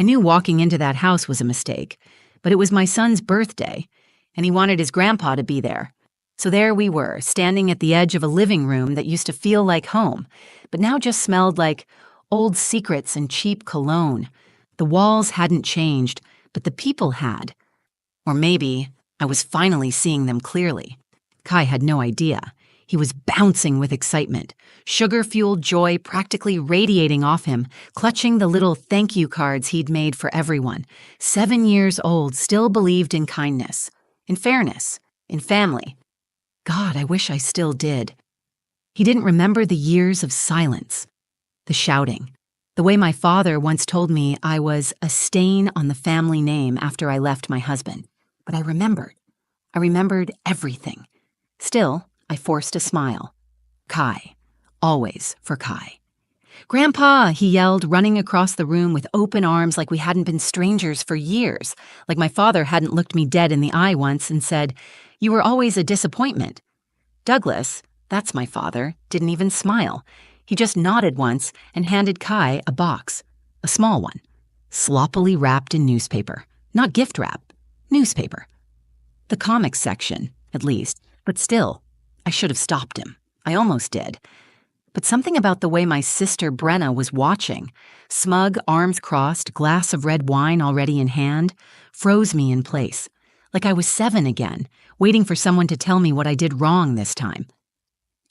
I knew walking into that house was a mistake, but it was my son's birthday, and he wanted his grandpa to be there. So there we were, standing at the edge of a living room that used to feel like home, but now just smelled like old secrets and cheap cologne. The walls hadn't changed, but the people had. Or maybe I was finally seeing them clearly. Kai had no idea. He was bouncing with excitement, sugar-fueled joy practically radiating off him, clutching the little thank you cards he'd made for everyone. 7 years old, still believed in kindness, in fairness, in family. God, I wish I still did. He didn't remember the years of silence, the shouting, the way my father once told me I was a stain on the family name after I left my husband. But I remembered. I remembered everything. Still, I forced a smile. Kai. Always for Kai. "Grandpa," he yelled, running across the room with open arms like we hadn't been strangers for years, like my father hadn't looked me dead in the eye once and said, "You were always a disappointment." Douglas, that's my father, didn't even smile. He just nodded once and handed Kai a box, a small one, sloppily wrapped in newspaper. Not gift wrap, newspaper. The comics section, at least, but still, I should have stopped him. I almost did. But something about the way my sister Brenna was watching, smug, arms crossed, glass of red wine already in hand, froze me in place, like I was 7 again, waiting for someone to tell me what I did wrong this time.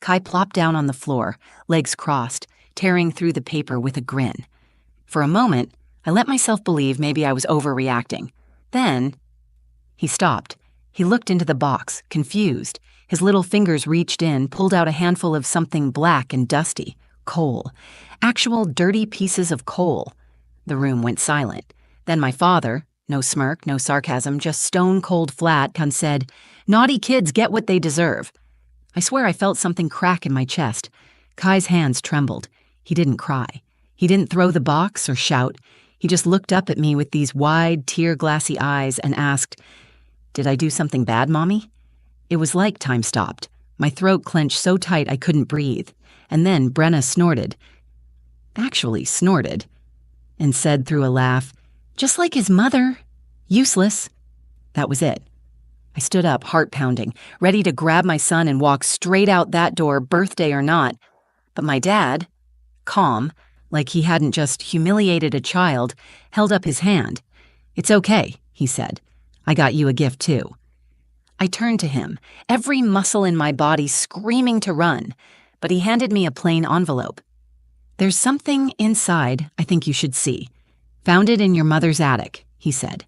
Kai plopped down on the floor, legs crossed, tearing through the paper with a grin. For a moment, I let myself believe maybe I was overreacting. Then, he stopped. He looked into the box, confused. His little fingers reached in, pulled out a handful of something black and dusty. Coal. Actual dirty pieces of coal. The room went silent. Then my father, no smirk, no sarcasm, just stone-cold flat, said, "Naughty kids get what they deserve." I swear I felt something crack in my chest. Kai's hands trembled. He didn't cry. He didn't throw the box or shout. He just looked up at me with these wide, tear-glassy eyes and asked, "Did I do something bad, Mommy?" It was like time stopped. My throat clenched so tight I couldn't breathe. And then Brenna snorted. Actually snorted. And said through a laugh, "Just like his mother. Useless." That was it. I stood up, heart pounding, ready to grab my son and walk straight out that door, birthday or not. But my dad, calm, like he hadn't just humiliated a child, held up his hand. "It's okay," he said. "I got you a gift too." I turned to him, every muscle in my body screaming to run, but he handed me a plain envelope. "There's something inside I think you should see. Found it in your mother's attic," he said.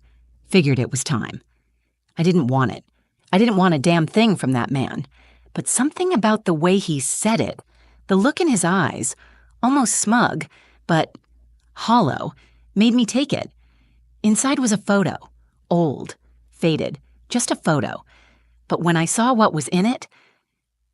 Figured it was time. I didn't want it. I didn't want a damn thing from that man. But something about the way he said it, the look in his eyes, almost smug, but hollow, made me take it. Inside was a photo. Old, faded, just a photo. But when I saw what was in it,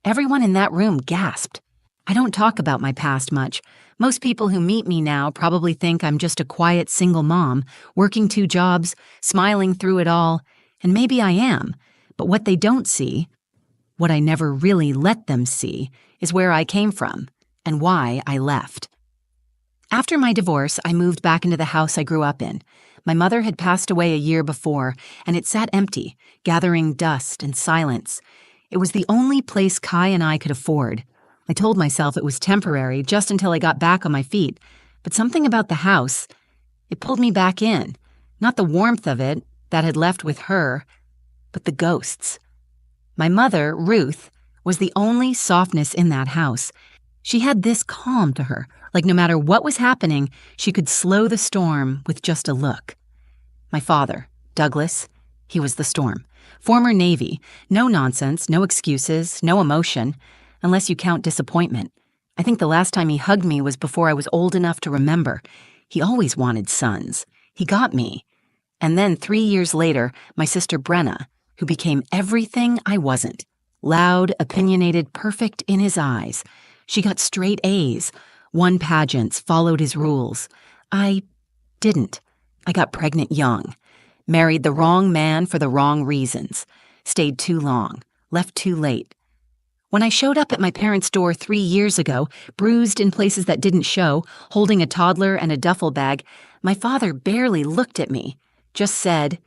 everyone in that room gasped. I don't talk about my past much. Most people who meet me now probably think I'm just a quiet single mom, working 2 jobs, smiling through it all, and maybe I am. But what they don't see, what I never really let them see, is where I came from and why I left. After my divorce, I moved back into the house I grew up in. My mother had passed away a year before, and it sat empty, gathering dust and silence. It was the only place Kai and I could afford. I told myself it was temporary, just until I got back on my feet. But something about the house, it pulled me back in. Not the warmth of it, that had left with her, but the ghosts. My mother, Ruth, was the only softness in that house. She had this calm to her, like no matter what was happening, she could slow the storm with just a look. My father, Douglas, he was the storm. Former Navy, no nonsense, no excuses, no emotion, unless you count disappointment. I think the last time he hugged me was before I was old enough to remember. He always wanted sons. He got me. And then 3 years later, my sister Brenna, who became everything I wasn't. Loud, opinionated, perfect in his eyes. She got straight A's, won pageants, followed his rules. I didn't. I got pregnant young. Married the wrong man for the wrong reasons. Stayed too long. Left too late. When I showed up at my parents' door 3 years ago, bruised in places that didn't show, holding a toddler and a duffel bag, My father barely looked at me, just said,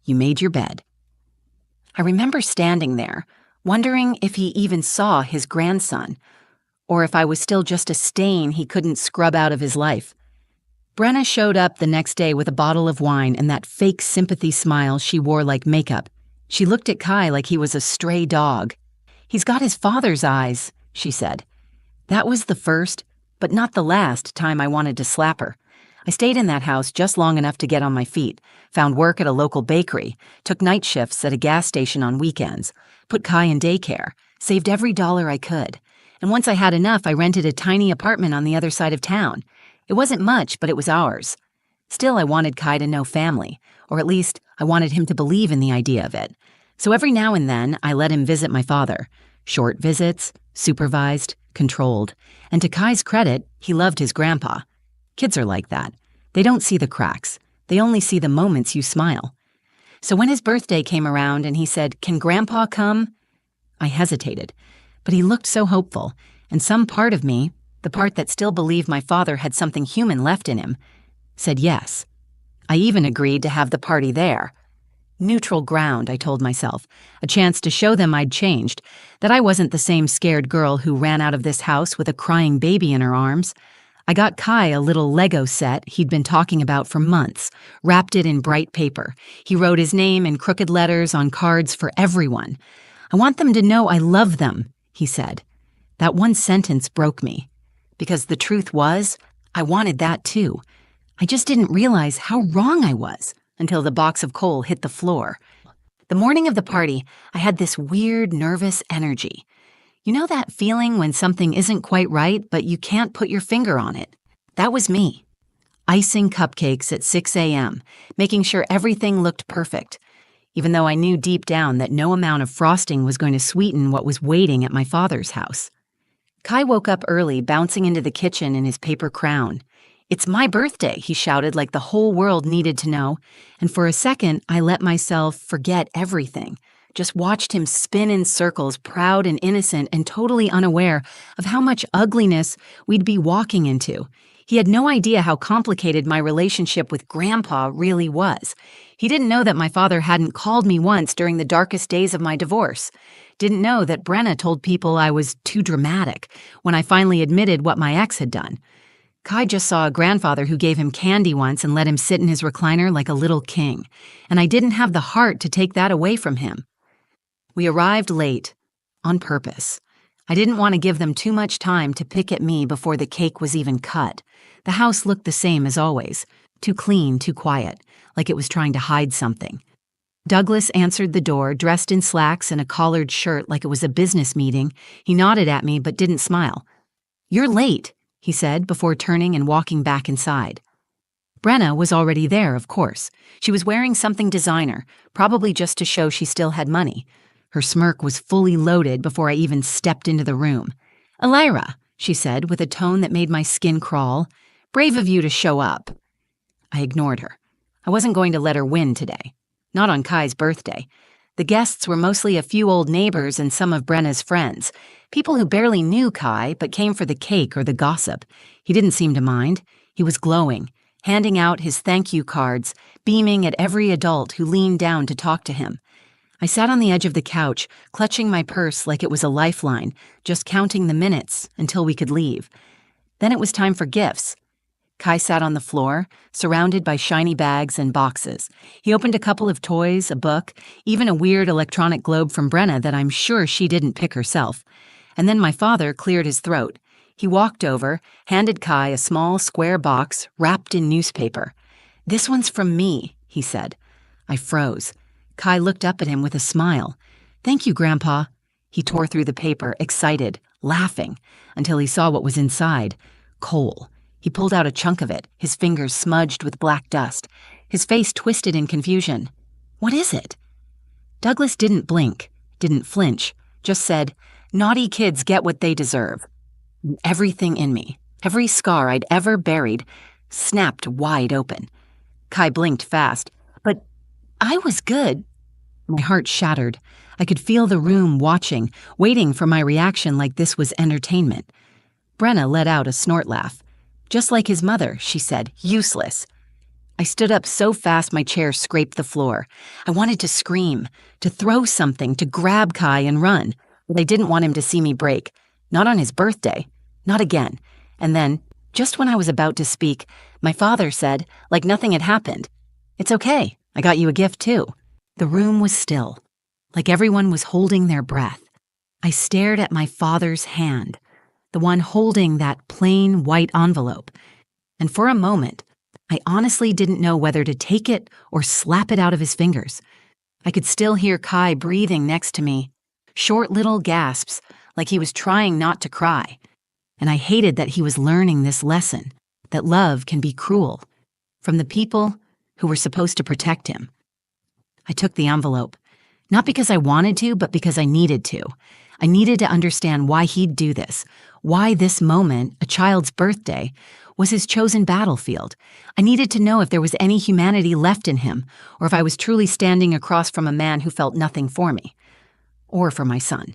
"You made your bed." I remember standing there, wondering if he even saw his grandson, or if I was still just a stain he couldn't scrub out of his life. Brenna showed up the next day with a bottle of wine and that fake sympathy smile she wore like makeup. She looked at Kai like he was a stray dog. "He's got his father's eyes," she said. That was the first, but not the last, time I wanted to slap her. I stayed in that house just long enough to get on my feet, found work at a local bakery, took night shifts at a gas station on weekends, put Kai in daycare, saved every dollar I could. And once I had enough, I rented a tiny apartment on the other side of town. It wasn't much, but it was ours. Still, I wanted Kai to know family, or at least I wanted him to believe in the idea of it. So every now and then, I let him visit my father. Short visits, supervised, controlled. And to Kai's credit, he loved his grandpa. Kids are like that. They don't see the cracks. They only see the moments you smile. So when his birthday came around and he said, "Can Grandpa come?" I hesitated, but he looked so hopeful, and some part of me, the part that still believed my father had something human left in him, said yes. I even agreed to have the party there. Neutral ground, I told myself, a chance to show them I'd changed, that I wasn't the same scared girl who ran out of this house with a crying baby in her arms. I got Kai a little Lego set he'd been talking about for months, wrapped it in bright paper. He wrote his name in crooked letters on cards for everyone. "I want them to know I love them," he said. That one sentence broke me. Because the truth was, I wanted that too. I just didn't realize how wrong I was until the box of coal hit the floor. The morning of the party, I had this weird, nervous energy. You know that feeling when something isn't quite right, but you can't put your finger on it? That was me. Icing cupcakes at 6 a.m., making sure everything looked perfect, even though I knew deep down that no amount of frosting was going to sweeten what was waiting at my father's house. Kai woke up early, bouncing into the kitchen in his paper crown. "It's my birthday," he shouted like the whole world needed to know, and for a second I let myself forget everything. Just watched him spin in circles, proud and innocent and totally unaware of how much ugliness we'd be walking into. He had no idea how complicated my relationship with Grandpa really was. He didn't know that my father hadn't called me once during the darkest days of my divorce. Didn't know that Brenna told people I was too dramatic when I finally admitted what my ex had done. Kai just saw a grandfather who gave him candy once and let him sit in his recliner like a little king, and I didn't have the heart to take that away from him. We arrived late, on purpose. I didn't want to give them too much time to pick at me before the cake was even cut. The house looked the same as always, too clean, too quiet, like it was trying to hide something. Douglas answered the door, dressed in slacks and a collared shirt like it was a business meeting. He nodded at me but didn't smile. "You're late," he said before turning and walking back inside. Brenna was already there, of course. She was wearing something designer, probably just to show she still had money. Her smirk was fully loaded before I even stepped into the room. "Elira," she said with a tone that made my skin crawl, "brave of you to show up." I ignored her. I wasn't going to let her win today. Not on Kai's birthday. The guests were mostly a few old neighbors and some of Brenna's friends, people who barely knew Kai but came for the cake or the gossip. He didn't seem to mind. He was glowing, handing out his thank you cards, beaming at every adult who leaned down to talk to him. I sat on the edge of the couch, clutching my purse like it was a lifeline, just counting the minutes until we could leave. Then it was time for gifts. Kai sat on the floor, surrounded by shiny bags and boxes. He opened a couple of toys, a book, even a weird electronic globe from Brenna that I'm sure she didn't pick herself. And then my father cleared his throat. He walked over, handed Kai a small square box wrapped in newspaper. "This one's from me," he said. I froze. Kai looked up at him with a smile. "Thank you, Grandpa." He tore through the paper, excited, laughing, until he saw what was inside. Coal. He pulled out a chunk of it, his fingers smudged with black dust. His face twisted in confusion. "What is it?" Douglas didn't blink, didn't flinch, just said, "Naughty kids get what they deserve." Everything in me, every scar I'd ever buried, snapped wide open. Kai blinked fast. "But I was good." My heart shattered. I could feel the room watching, waiting for my reaction like this was entertainment. Brenna let out a snort laugh. "Just like his mother," she said. "Useless." I stood up so fast my chair scraped the floor. I wanted to scream, to throw something, to grab Kai and run. But I didn't want him to see me break. Not on his birthday. Not again. And then, just when I was about to speak, my father said, like nothing had happened, "It's okay. I got you a gift too." The room was still, like everyone was holding their breath. I stared at my father's hand, the one holding that plain white envelope, and for a moment, I honestly didn't know whether to take it or slap it out of his fingers. I could still hear Kai breathing next to me, short little gasps, like he was trying not to cry. And I hated that he was learning this lesson, that love can be cruel, from the people who were supposed to protect him. I took the envelope, not because I wanted to, but because I needed to. I needed to understand why he'd do this, why this moment, a child's birthday, was his chosen battlefield. I needed to know if there was any humanity left in him, or if I was truly standing across from a man who felt nothing for me, or for my son.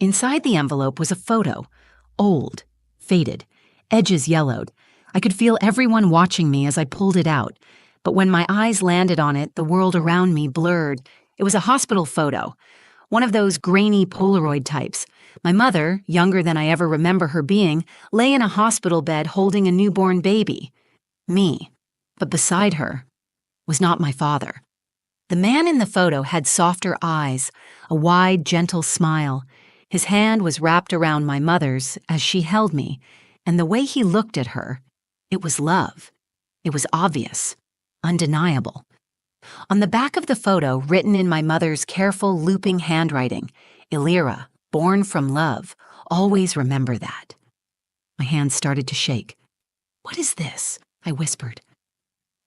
Inside the envelope was a photo, old, faded, edges yellowed. I could feel everyone watching me as I pulled it out, but when my eyes landed on it, the world around me blurred. It was a hospital photo, one of those grainy Polaroid types. My mother, younger than I ever remember her being, lay in a hospital bed holding a newborn baby. Me. But beside her was not my father. The man in the photo had softer eyes, a wide, gentle smile. His hand was wrapped around my mother's as she held me, and the way he looked at her, it was love. It was obvious, undeniable. On the back of the photo, written in my mother's careful, looping handwriting, "Illyra, born from love, always remember that." My hands started to shake. "What is this?" I whispered.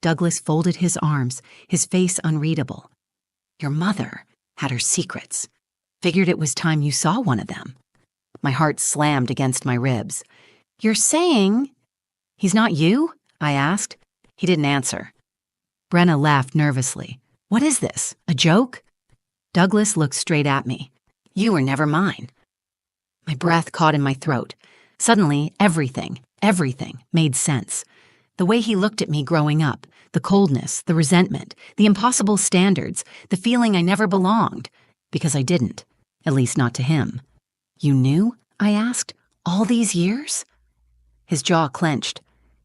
Douglas folded his arms, his face unreadable. "Your mother had her secrets. Figured it was time you saw one of them." My heart slammed against my ribs. "You're saying he's not you?" I asked. He didn't answer. Brenna laughed nervously. "What is this, a joke?" Douglas looked straight at me. "You were never mine." My breath caught in my throat. Suddenly, everything made sense. The way he looked at me growing up, the coldness, the resentment, the impossible standards, the feeling I never belonged, because I didn't, at least not to him. "You knew?" I asked. "All these years?" His jaw clenched.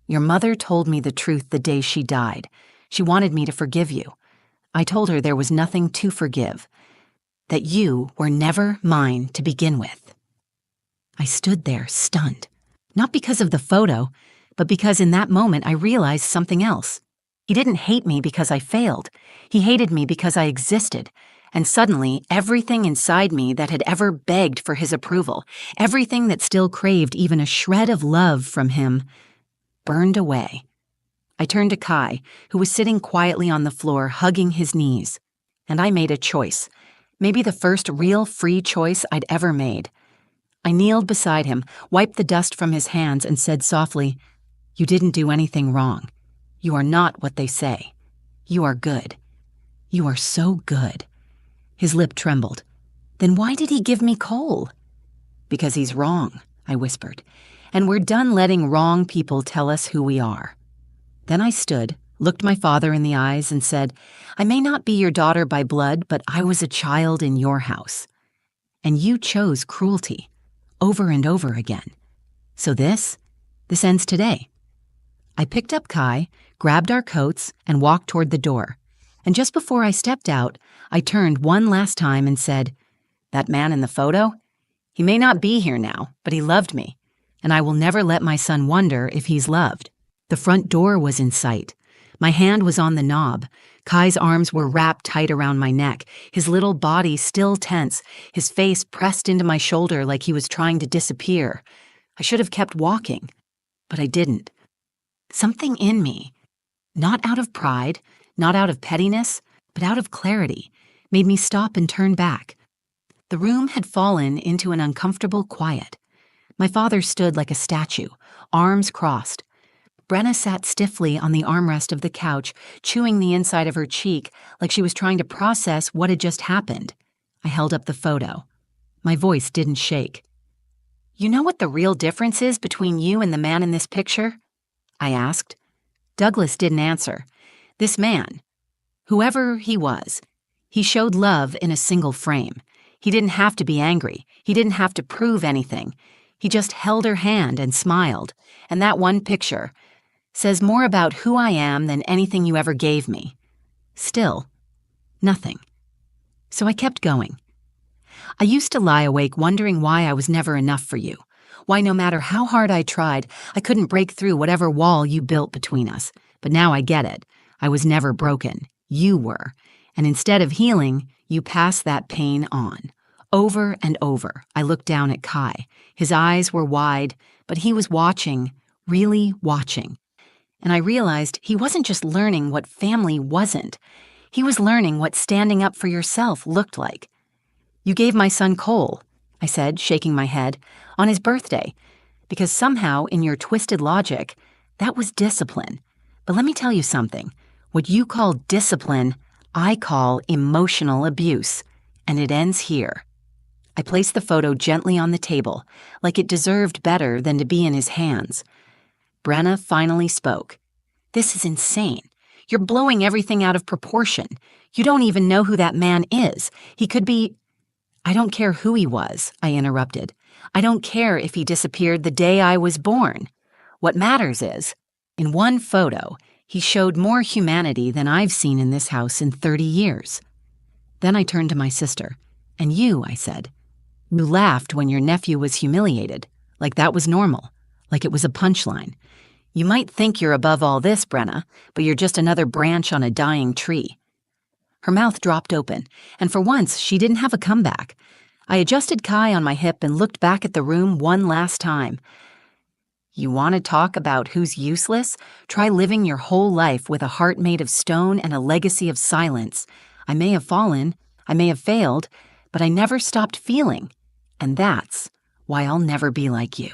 "Your mother told me the truth the day she died. She wanted me to forgive you. I told her there was nothing to forgive, that you were never mine to begin with." I stood there, stunned, not because of the photo, but because in that moment I realized something else. He didn't hate me because I failed. He hated me because I existed. And suddenly, everything inside me that had ever begged for his approval, everything that still craved even a shred of love from him, burned away. I turned to Kai, who was sitting quietly on the floor, hugging his knees. And I made a choice. Maybe the first real free choice I'd ever made. I kneeled beside him, wiped the dust from his hands, and said softly, "You didn't do anything wrong. You are not what they say. You are good. You are so good." His lip trembled. "Then why did he give me coal?" "Because he's wrong," I whispered, "and we're done letting wrong people tell us who we are." Then I stood, looked my father in the eyes, and said, "I may not be your daughter by blood, but I was a child in your house. And you chose cruelty, over and over again. So this ends today." I picked up Kai, grabbed our coats, and walked toward the door. And just before I stepped out, I turned one last time and said, "That man in the photo? He may not be here now, but he loved me, and I will never let my son wonder if he's loved." The front door was in sight. My hand was on the knob. Kai's arms were wrapped tight around my neck, his little body still tense, his face pressed into my shoulder like he was trying to disappear. I should have kept walking, but I didn't. Something in me, not out of pride, not out of pettiness, but out of clarity, made me stop and turn back. The room had fallen into an uncomfortable quiet. My father stood like a statue, arms crossed. Brenna sat stiffly on the armrest of the couch, chewing the inside of her cheek like she was trying to process what had just happened. I held up the photo. My voice didn't shake. "You know what the real difference is between you and the man in this picture?" I asked. Douglas didn't answer. This man, whoever he was, he showed love in a single frame. He didn't have to be angry. He didn't have to prove anything. He just held her hand and smiled. And that one picture says more about who I am than anything you ever gave me. Still, nothing. So I kept going. I used to lie awake wondering why I was never enough for you. Why no matter how hard I tried, I couldn't break through whatever wall you built between us. But now I get it. I was never broken. You were. And instead of healing, you passed that pain on. Over and over, I looked down at Kai. His eyes were wide, but he was watching, really watching. And I realized he wasn't just learning what family wasn't. He was learning what standing up for yourself looked like. You gave my son Cole, I said, shaking my head, on his birthday, because somehow, in your twisted logic, that was discipline. But let me tell you something. What you call discipline, I call emotional abuse, and it ends here. I placed the photo gently on the table, like it deserved better than to be in his hands. Brenna finally spoke. This is insane. You're blowing everything out of proportion. You don't even know who that man is. He could be... I don't care who he was, I interrupted. I don't care if he disappeared the day I was born. What matters is, in one photo, he showed more humanity than I've seen in this house in 30 years. Then I turned to my sister. And you, I said. You laughed when your nephew was humiliated, like that was normal, like it was a punchline. You might think you're above all this, Brenna, but you're just another branch on a dying tree. Her mouth dropped open, and for once she didn't have a comeback. I adjusted Kai on my hip and looked back at the room one last time. You want to talk about who's useless? Try living your whole life with a heart made of stone and a legacy of silence. I may have fallen, I may have failed, but I never stopped feeling. And that's why I'll never be like you.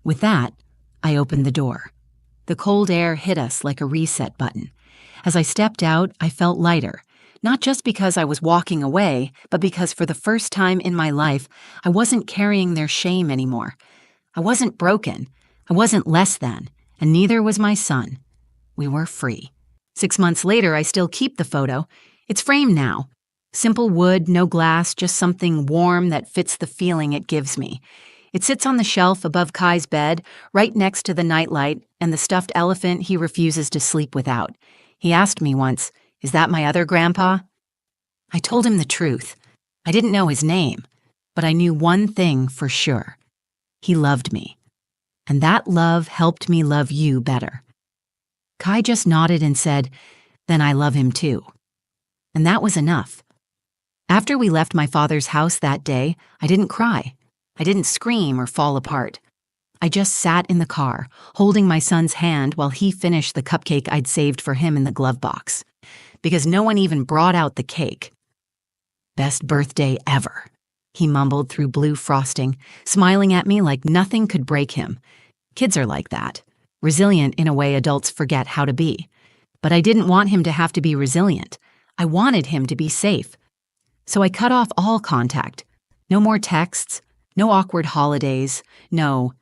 With that, I opened the door. The cold air hit us like a reset button. As I stepped out, I felt lighter, not just because I was walking away, but because for the first time in my life, I wasn't carrying their shame anymore. I wasn't broken. I wasn't less than, and neither was my son. We were free. 6 months later, I still keep the photo. It's framed now. Simple wood, no glass, just something warm that fits the feeling it gives me. It sits on the shelf above Kai's bed, right next to the nightlight and the stuffed elephant he refuses to sleep without. He asked me once, "Is that my other grandpa?" I told him the truth. I didn't know his name, but I knew one thing for sure. He loved me. And that love helped me love you better. Kai just nodded and said, "Then I love him too." And that was enough. After we left my father's house that day, I didn't cry. I didn't scream or fall apart. I just sat in the car, holding my son's hand while he finished the cupcake I'd saved for him in the glove box. Because no one even brought out the cake. "Best birthday ever," he mumbled through blue frosting, smiling at me like nothing could break him. Kids are like that, resilient in a way adults forget how to be. But I didn't want him to have to be resilient. I wanted him to be safe. So I cut off all contact. No more texts, no awkward holidays, no,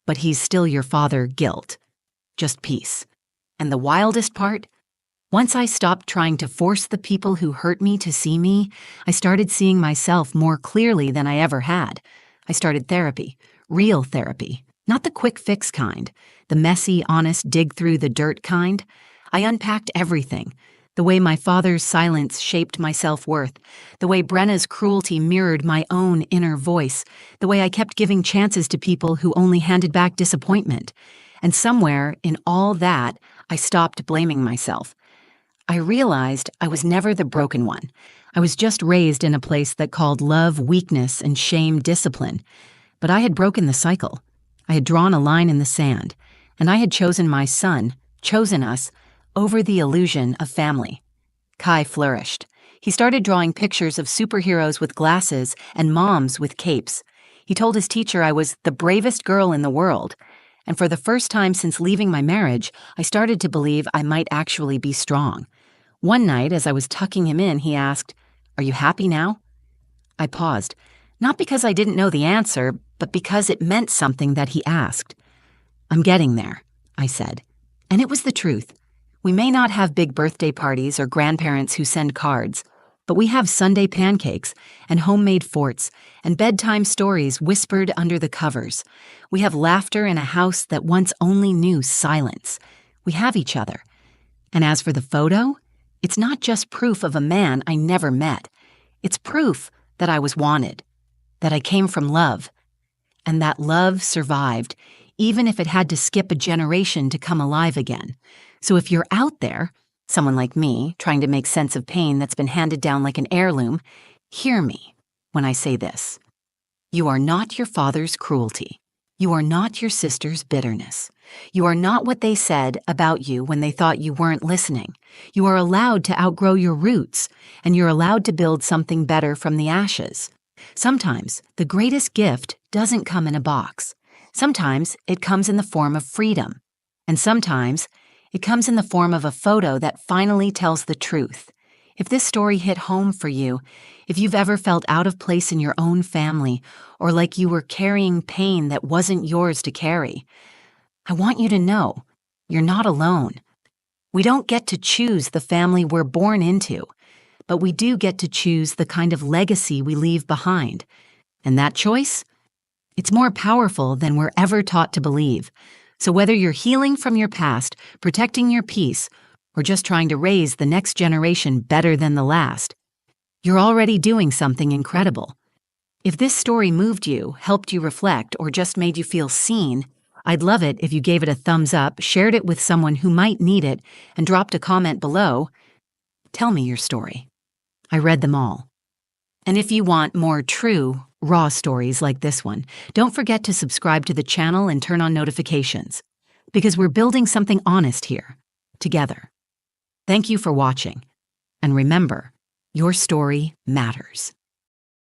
"but he's still your father" guilt. Just peace. And the wildest part? Once I stopped trying to force the people who hurt me to see me, I started seeing myself more clearly than I ever had. I started therapy, real therapy, not the quick fix kind, the messy, honest, dig through the dirt kind. I unpacked everything. The way my father's silence shaped my self-worth, the way Brenna's cruelty mirrored my own inner voice, the way I kept giving chances to people who only handed back disappointment. And somewhere in all that, I stopped blaming myself. I realized I was never the broken one. I was just raised in a place that called love weakness and shame discipline. But I had broken the cycle. I had drawn a line in the sand, and I had chosen my son, chosen us, over the illusion of family. Kai flourished. He started drawing pictures of superheroes with glasses and moms with capes. He told his teacher I was the bravest girl in the world. And for the first time since leaving my marriage, I started to believe I might actually be strong. One night, as I was tucking him in, he asked, "Are you happy now?" I paused, not because I didn't know the answer, but because it meant something that he asked. "I'm getting there," I said. And it was the truth. We may not have big birthday parties or grandparents who send cards, but we have Sunday pancakes and homemade forts and bedtime stories whispered under the covers. We have laughter in a house that once only knew silence. We have each other. And as for the photo, it's not just proof of a man I never met. It's proof that I was wanted, that I came from love, and that love survived, even if it had to skip a generation to come alive again. So if you're out there, someone like me, trying to make sense of pain that's been handed down like an heirloom, hear me when I say this. You are not your father's cruelty. You are not your sister's bitterness. You are not what they said about you when they thought you weren't listening. You are allowed to outgrow your roots, and you're allowed to build something better from the ashes. Sometimes the greatest gift doesn't come in a box. Sometimes it comes in the form of freedom. And sometimes it comes in the form of a photo that finally tells the truth. If this story hit home for you, if you've ever felt out of place in your own family, or like you were carrying pain that wasn't yours to carry, I want you to know you're not alone. We don't get to choose the family we're born into, but we do get to choose the kind of legacy we leave behind. And that choice? It's more powerful than we're ever taught to believe. So whether you're healing from your past, protecting your peace, or just trying to raise the next generation better than the last, you're already doing something incredible. If this story moved you, helped you reflect, or just made you feel seen, I'd love it if you gave it a thumbs up, shared it with someone who might need it, and dropped a comment below. Tell me your story. I read them all. And if you want more true, raw stories like this one, don't forget to subscribe to the channel and turn on notifications, because we're building something honest here, together. Thank you for watching, and remember, your story matters.